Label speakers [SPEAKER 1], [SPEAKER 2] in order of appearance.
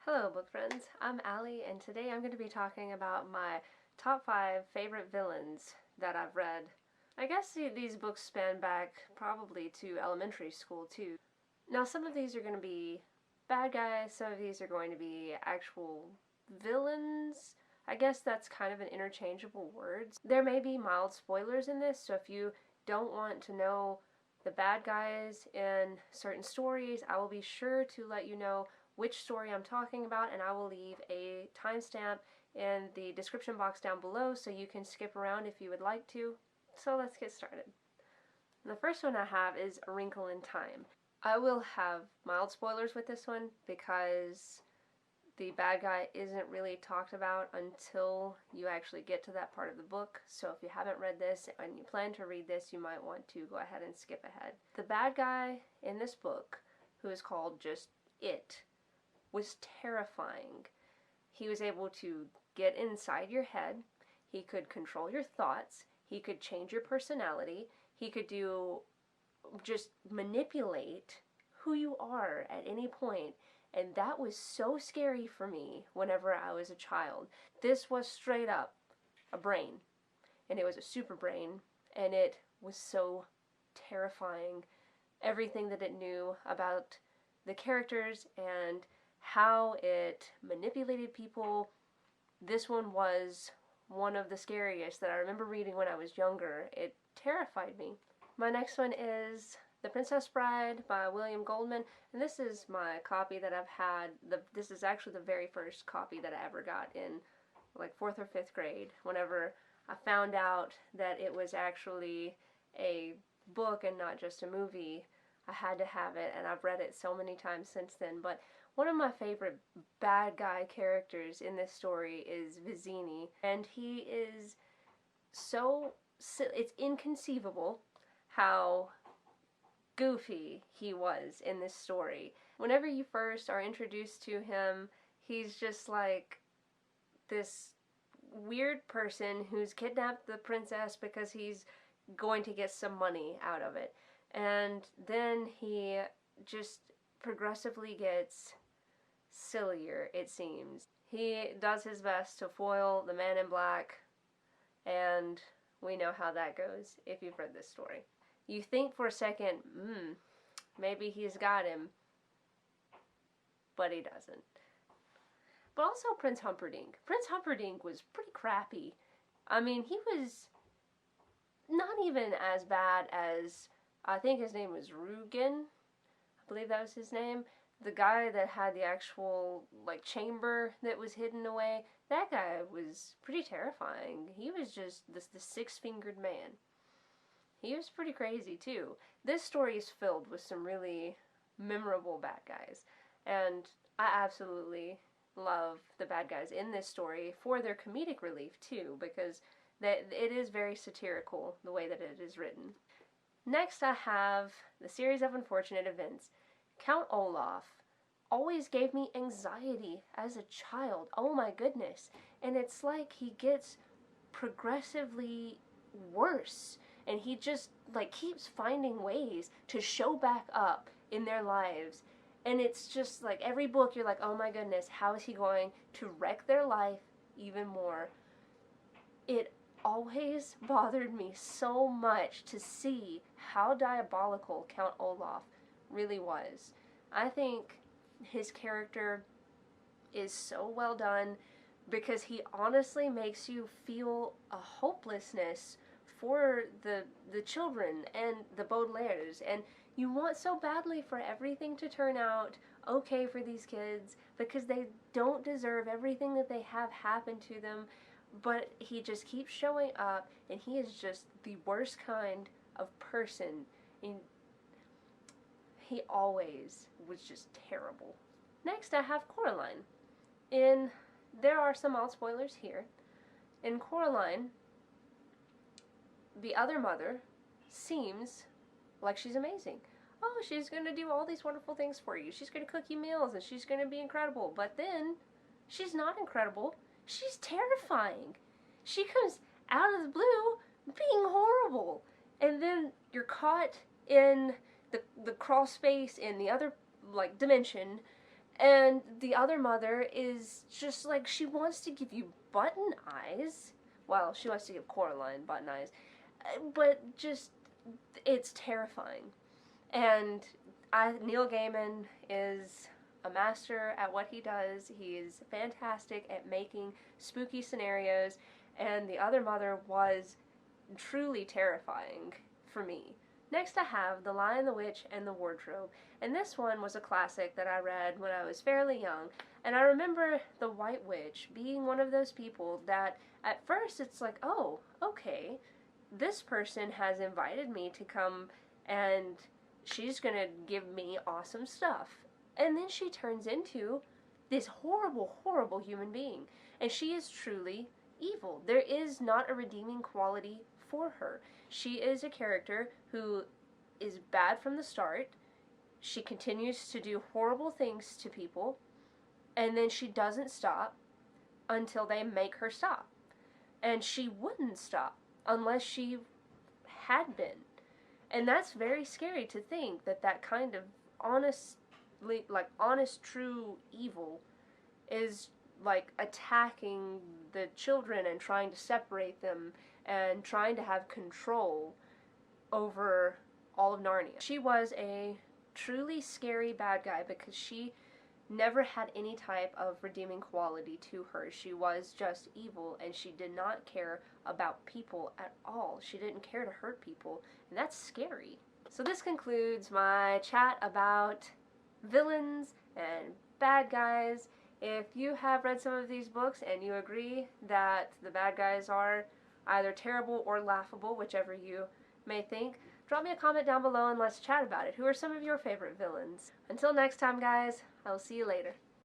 [SPEAKER 1] Hello book friends, I'm Allie and today I'm going to be talking about my top 5 favorite villains that I've read. I guess these books span back probably to elementary school too. Now some of these are going to be bad guys, some of these are going to be actual villains. I guess that's kind of an interchangeable word. There may be mild spoilers in this, so if you don't want to know the bad guys in certain stories, I will be sure to let you know which story I'm talking about, and I will leave a timestamp in the description box down below so you can skip around if you would like to. So let's get started. The first one I have is A Wrinkle in Time. I will have mild spoilers with this one because the bad guy isn't really talked about until you actually get to that part of the book. So if you haven't read this and you plan to read this, you might want to go ahead and skip ahead. The bad guy in this book, who is called just It, was terrifying. He was able to get inside your head. He could control your thoughts. He could change your personality. He could just manipulate who you are at any point. And that was so scary for me whenever I was a child. This was straight up a brain. And it was a super brain. And it was so terrifying. Everything that it knew about the characters and how it manipulated people. This one was one of the scariest that I remember reading when I was younger. It terrified me. My next one is The Princess Bride by William Goldman, and this is my copy that I've had. This is actually the very first copy that I ever got in like 4th or 5th grade, whenever I found out that it was actually a book and not just a movie. I had to have it, and I've read it so many times since then. But one of my favorite bad guy characters in this story is Vizzini, and he is it's inconceivable how goofy he was in this story. Whenever you first are introduced to him, he's just like this weird person who's kidnapped the princess because he's going to get some money out of it. And then he just progressively gets sillier, it seems. He does his best to foil the Man in Black, and we know how that goes if you've read this story. You think for a second, maybe he's got him, but he doesn't. But also Prince Humperdinck. Prince Humperdinck was pretty crappy. I mean, he was not even as bad as, I think his name was Rugen. I believe that was his name. The guy that had the actual chamber that was hidden away, that guy was pretty terrifying. He was just the six-fingered man. He was pretty crazy too. This story is filled with some really memorable bad guys, and I absolutely love the bad guys in this story for their comedic relief too, because it is very satirical the way that it is written. Next I have The Series of Unfortunate Events. Count Olaf always gave me anxiety as a child. Oh my goodness. And it's like he gets progressively worse. And he just keeps finding ways to show back up in their lives. And it's just like every book you're like, oh my goodness, how is he going to wreck their life even more? It always bothered me so much to see how diabolical Count Olaf really was. I think his character is so well done because he honestly makes you feel a hopelessness for the children and the Baudelaires, and you want so badly for everything to turn out okay for these kids because they don't deserve everything that they have happen to them, but he just keeps showing up and he is just the worst kind of person. And he always was just terrible. Next I have Coraline. There are some mild spoilers here. In Coraline, the other mother seems like she's amazing. Oh, she's going to do all these wonderful things for you. She's going to cook you meals and she's going to be incredible. But then, she's not incredible. She's terrifying. She comes out of the blue being horrible. And then you're caught in the crawl space in the other dimension, And the other mother is just like, she wants to give you button eyes. Well, she wants to give Coraline button eyes. But just, it's terrifying. And Neil Gaiman is a master at what he does. He is fantastic at making spooky scenarios. And the other mother was truly terrifying for me. Next, I have The Lion, the Witch, and the Wardrobe. And this one was a classic that I read when I was fairly young. And I remember The White Witch being one of those people that at first it's like, oh, okay, this person has invited me to come and she's gonna give me awesome stuff. And then she turns into this horrible, horrible human being. And she is truly evil. There is not a redeeming quality for her. She is a character who is bad from the start. She continues to do horrible things to people, and then she doesn't stop until they make her stop. And she wouldn't stop unless she had been. And that's very scary to think that that kind of honest, true evil is like attacking the children and trying to separate them and trying to have control over all of Narnia. She was a truly scary bad guy because she never had any type of redeeming quality to her. She was just evil, and she did not care about people at all. She didn't care to hurt people, and that's scary. So this concludes my chat about villains and bad guys. If you have read some of these books and you agree that the bad guys are either terrible or laughable, whichever you may think, drop me a comment down below and let's chat about it. Who are some of your favorite villains? Until next time, guys, I will see you later.